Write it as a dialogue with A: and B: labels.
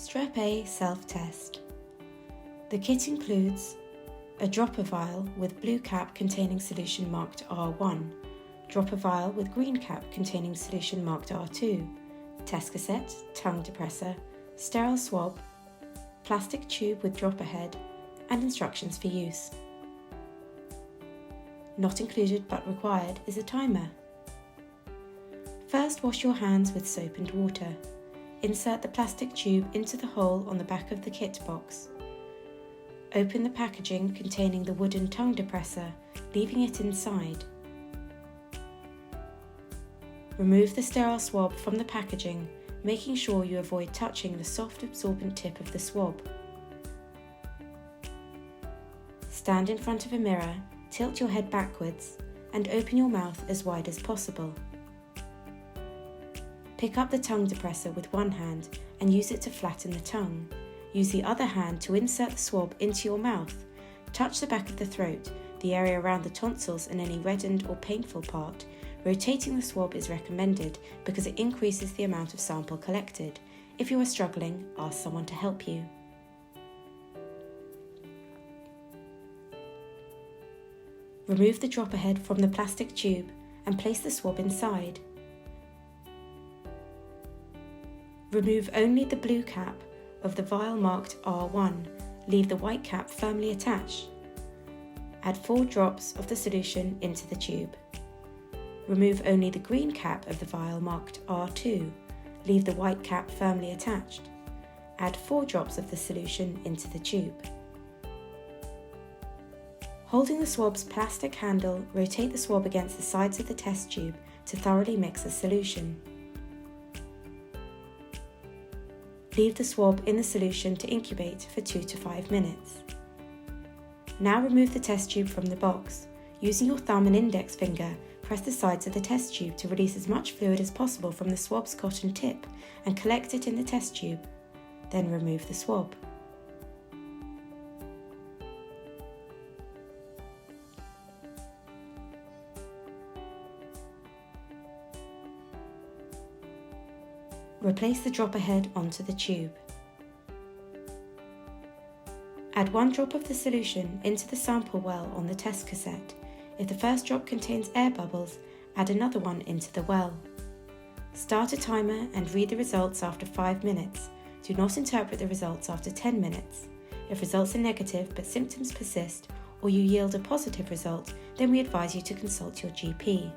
A: Strep A Self-test. The kit includes a dropper vial with blue cap containing solution marked R1, dropper vial with green cap containing solution marked R2, test cassette, tongue depressor, sterile swab, plastic tube with dropper head, and instructions for use. Not included but required is a timer. First, wash your hands with soap and water. Insert the plastic tube into the hole on the back of the kit box. Open the packaging containing the wooden tongue depressor, leaving it inside. Remove the sterile swab from the packaging, making sure you avoid touching the soft absorbent tip of the swab. Stand in front of a mirror, tilt your head backwards, and open your mouth as wide as possible. Pick up the tongue depressor with one hand and use it to flatten the tongue. Use the other hand to insert the swab into your mouth. Touch the back of the throat, the area around the tonsils and any reddened or painful part. Rotating the swab is recommended because it increases the amount of sample collected. If you are struggling, ask someone to help you. Remove the dropper head from the plastic tube and place the swab inside. Remove only the blue cap of the vial marked R1. Leave the white cap firmly attached. Add 4 drops of the solution into the tube. Remove only the green cap of the vial marked R2. Leave the white cap firmly attached. Add 4 drops of the solution into the tube. Holding the swab's plastic handle, rotate the swab against the sides of the test tube to thoroughly mix the solution. Leave the swab in the solution to incubate for 2 to 5 minutes. Now remove the test tube from the box. Using your thumb and index finger, press the sides of the test tube to release as much fluid as possible from the swab's cotton tip and collect it in the test tube. Then remove the swab. Replace the dropper head onto the tube. Add 1 drop of the solution into the sample well on the test cassette. If the first drop contains air bubbles, add another one into the well. Start a timer and read the results after 5 minutes. Do not interpret the results after 10 minutes. If results are negative but symptoms persist, or you yield a positive result, then we advise you to consult your GP.